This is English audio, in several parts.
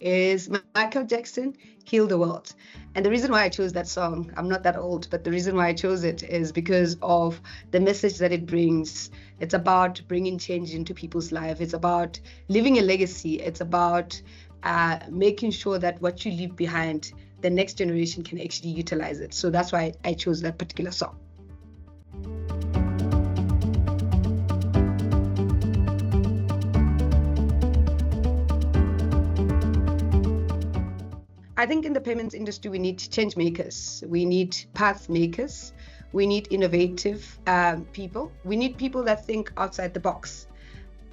is Michael Jackson, Heal the World. And the reason why I chose that song, I'm not that old, but the reason why I chose it is because of the message that it brings. It's about bringing change into people's life. It's about leaving a legacy. It's about making sure that what you leave behind, the next generation can actually utilize it. So that's why I chose that particular song. I think in the payments industry, we need change makers. We need path makers. We need innovative people. We need people that think outside the box,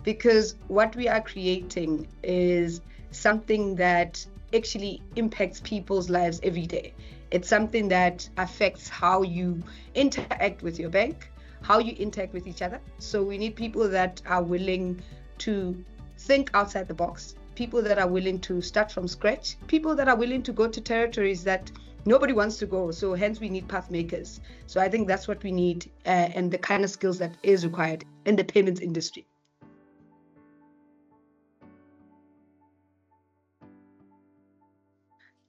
because what we are creating is something that actually impacts people's lives every day. It's something that affects how you interact with your bank, how you interact with each other. So we need people that are willing to think outside the box, people that are willing to start from scratch, people that are willing to go to territories that nobody wants to go. So hence we need path makers. So I think that's what we need and the kind of skills that is required in the payments industry.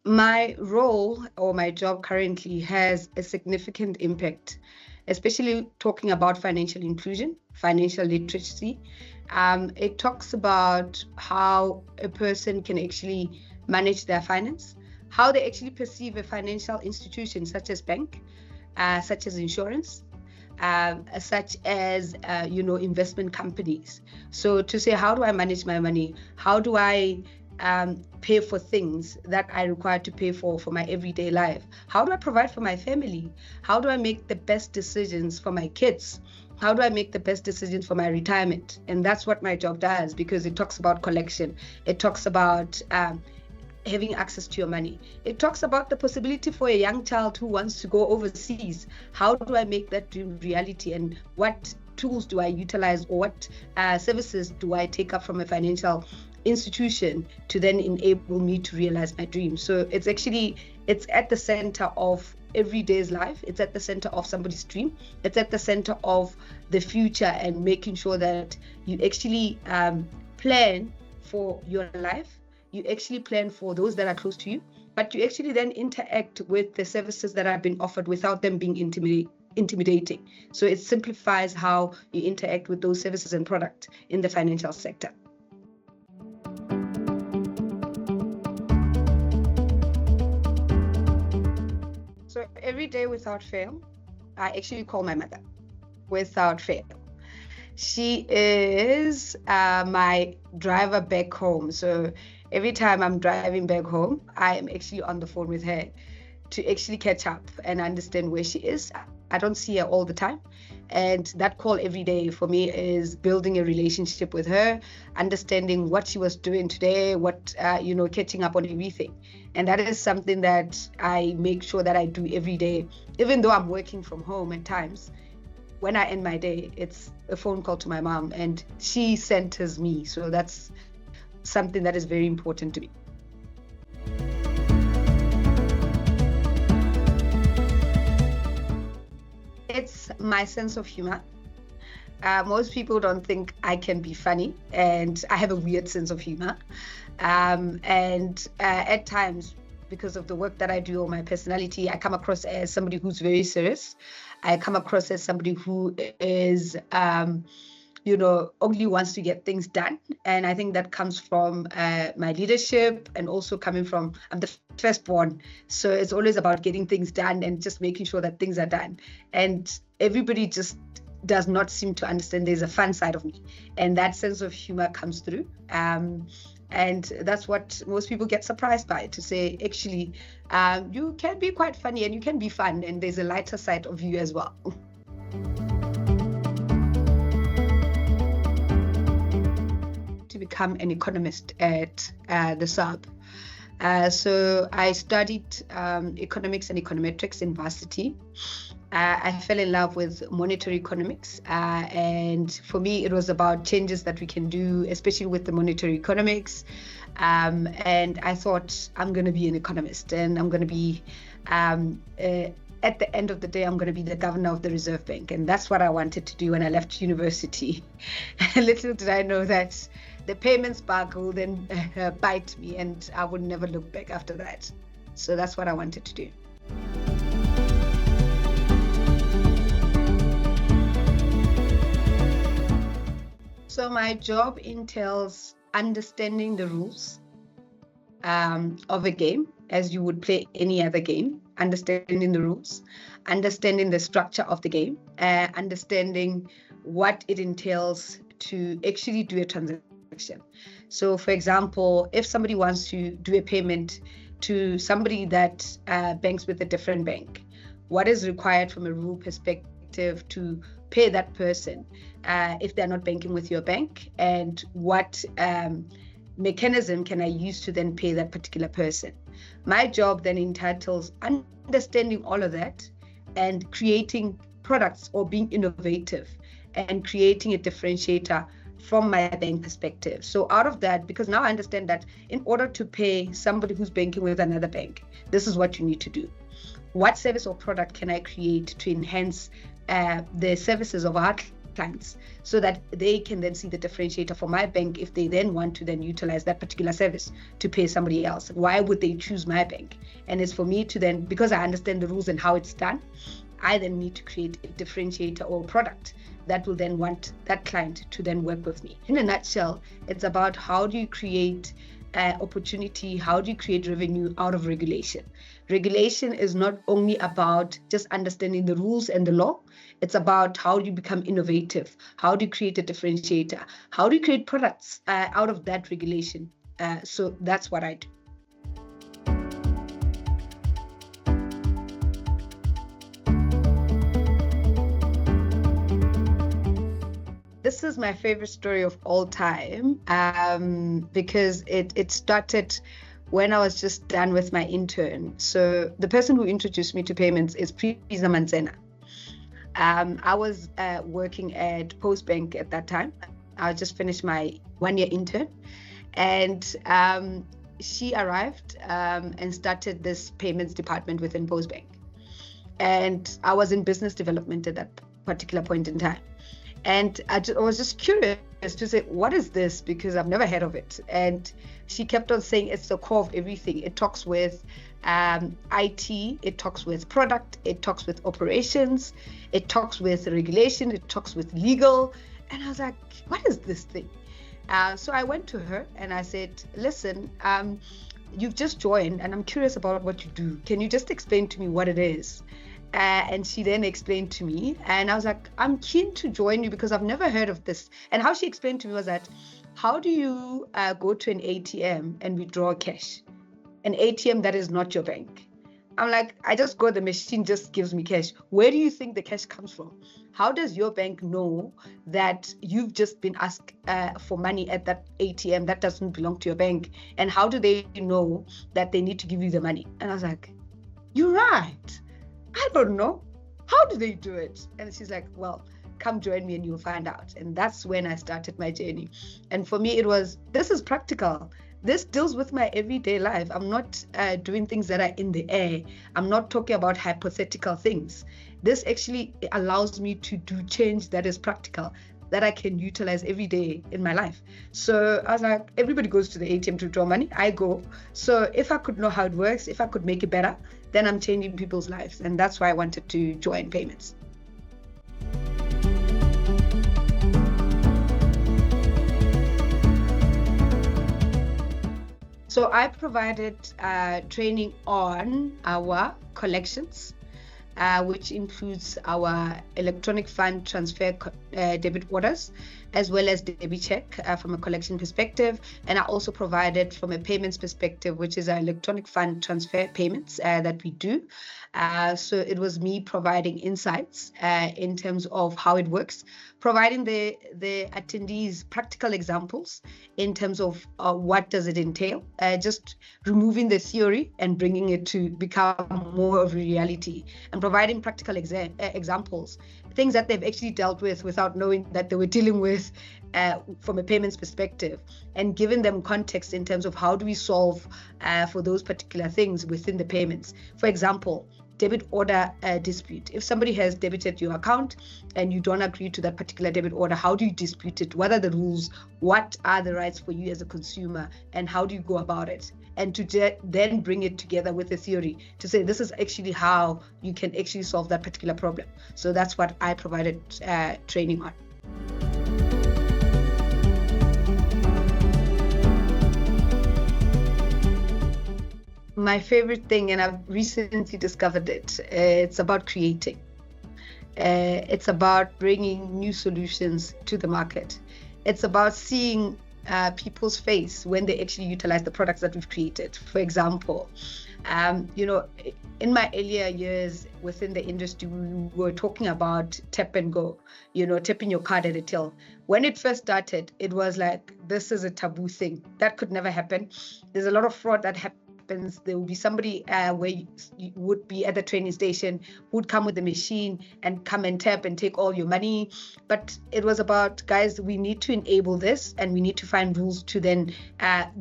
My role or my job currently has a significant impact, especially talking about financial inclusion, financial literacy. It talks about how a person can actually manage their finance, how they actually perceive a financial institution such as bank, such as insurance, such as investment companies. So to say, how do I manage my money? How do I pay for things that I require to pay for my everyday life? How do I provide for my family? How do I make the best decisions for my kids? How do I make the best decisions for my retirement? And that's what my job does, because it talks about collection. It talks about having access to your money. It talks about the possibility for a young child who wants to go overseas. How do I make that dream reality? And what tools do I utilize, or what services do I take up from a financial institution to then enable me to realize my dream? So it's at the center of every day's life. It's at the center of somebody's dream. It's at the center of the future, and making sure that you actually plan for your life. You actually plan for those that are close to you, but you actually then interact with the services that have been offered without them being intimidating. So it simplifies how you interact with those services and products in the financial sector. So every day without fail, I actually call my mother without fail. She is my driver back home. So every time I'm driving back home, I am actually on the phone with her to actually catch up and understand where she is. I don't see her all the time. And that call every day for me is building a relationship with her, understanding what she was doing today, catching up on everything. And that is something that I make sure that I do every day, even though I'm working from home at times. When I end my day, it's a phone call to my mom, and she centers me. So that's something that is very important to me. It's my sense of humor. Most people don't think I can be funny, and I have a weird sense of humor. And at times, because of the work that I do or my personality, I come across as somebody who's very serious. I come across as somebody who is, only wants to get things done. And I think that comes from my leadership, and also coming from, I'm the firstborn. So it's always about getting things done and just making sure that things are done. And everybody just does not seem to understand there's a fun side of me. And that sense of humor comes through. And that's what most people get surprised by, to say, actually, you can be quite funny and you can be fun, and there's a lighter side of you as well. To become an economist at the SAB. So I studied economics and econometrics in varsity. I fell in love with monetary economics, and for me it was about changes that we can do, especially with the monetary economics, and I thought, I'm going to be an economist, and I'm going to be at the end of the day, I'm going to be the governor of the Reserve Bank. And that's what I wanted to do when I left university. Little did I know that the payments bug will then bite me, and I would never look back after that. So that's what I wanted to do. So my job entails understanding the rules of a game, as you would play any other game, understanding the rules, understanding the structure of the game, understanding what it entails to actually do a transaction. So for example, if somebody wants to do a payment to somebody that banks with a different bank, what is required from a rule perspective to pay that person if they're not banking with your bank, and what mechanism can I use to then pay that particular person. My job then entitles understanding all of that and creating products or being innovative and creating a differentiator from my bank perspective. So out of that, because now I understand that in order to pay somebody who's banking with another bank, this is what you need to do. What service or product can I create to enhance the services of our clients so that they can then see the differentiator for my bank if they then want to then utilize that particular service to pay somebody else? Why would they choose my bank? And it's for me to then, because I understand the rules and how it's done, I then need to create a differentiator or product that will then want that client to then work with me. In a nutshell, it's about how do you create opportunity, how do you create revenue out of regulation? Regulation is not only about just understanding the rules and the law, it's about how do you become innovative, how do you create a differentiator, how do you create products out of that regulation. So that's what I do. This is my favorite story of all time because it started when I was just done with my intern. So the person who introduced me to payments is PASA Academy. I was working at Postbank at that time. I just finished my 1-year intern, and she arrived and started this payments department within Postbank. And I was in business development at that particular point in time. And I was just curious to say, what is this? Because I've never heard of it. And she kept on saying it's the core of everything. It talks with IT, it talks with product, it talks with operations, it talks with regulation, it talks with legal. And I was like, what is this thing? So I went to her and I said, listen, you've just joined and I'm curious about what you do. Can you just explain to me what it is? And she then explained to me, and I was like, I'm keen to join you because I've never heard of this. And how she explained to me was that, how do you go to an ATM and withdraw cash? An ATM that is not your bank. I'm like, I just go, the machine just gives me cash. Where do you think the cash comes from? How does your bank know that you've just been asked for money at that ATM that doesn't belong to your bank? And how do they know that they need to give you the money? And I was like, you're right. I don't know. How do they do it? And she's like, well, come join me and you'll find out. And that's when I started my journey. And for me, it was, this is practical. This deals with my everyday life. I'm not doing things that are in the air. I'm not talking about hypothetical things. This actually allows me to do change that is practical, that I can utilize every day in my life. So I was like, everybody goes to the ATM to withdraw money. I go. So if I could know how it works, if I could make it better, then I'm changing people's lives. And that's why I wanted to join payments. So I provided training on our collections, which includes our electronic fund transfer debit orders, as well as debit check from a collection perspective. And I also provided from a payments perspective, which is our electronic fund transfer payments that we do. So it was me providing insights in terms of how it works, providing the attendees practical examples in terms of what does it entail, just removing the theory and bringing it to become more of a reality, and providing practical examples, things that they've actually dealt with without knowing that they were dealing with from a payments perspective, and giving them context in terms of how do we solve for those particular things within the payments. For example, debit order dispute. If somebody has debited your account and you don't agree to that particular debit order, how do you dispute it? What are the rules? What are the rights for you as a consumer? And how do you go about it? And to then bring it together with a theory to say this is actually how you can actually solve that particular problem. So that's what I provided training on. My favorite thing, and I've recently discovered it, it's about creating. It's about bringing new solutions to the market. It's about seeing people's face when they actually utilize the products that we've created. For example, in my earlier years within the industry, we were talking about tap and go, tapping your card at a till. When it first started, it was like, this is a taboo thing. That could never happen. There's a lot of fraud that happens. There will be somebody where you would be at the training station who would come with the machine and come and tap and take all your money. But it was about, guys, we need to enable this and we need to find rules to then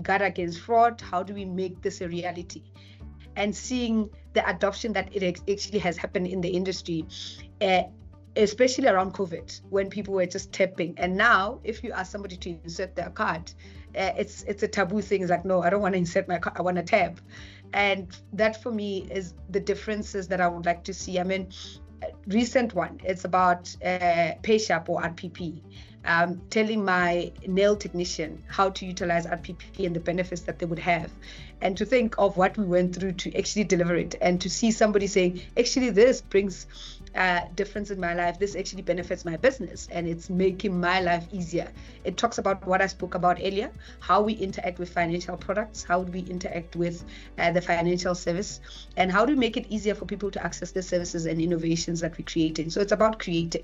guard against fraud. How do we make this a reality? And seeing the adoption that it actually has happened in the industry, especially around COVID, when people were just tapping. And now, if you ask somebody to insert their card, it's a taboo thing. It's like, no, I don't want to insert my card, I want to tap. And that for me is the differences that I would like to see. I mean, recent one, it's about PayShap or RPP. Telling my nail technician how to utilize RPP and the benefits that they would have, and to think of what we went through to actually deliver it, and to see somebody saying, actually, this brings difference in my life, this actually benefits my business, and it's making my life easier. It talks about what I spoke about earlier, how we interact with financial products, how do we interact with the financial service, and how do we make it easier for people to access the services and innovations that we're creating. So it's about creating.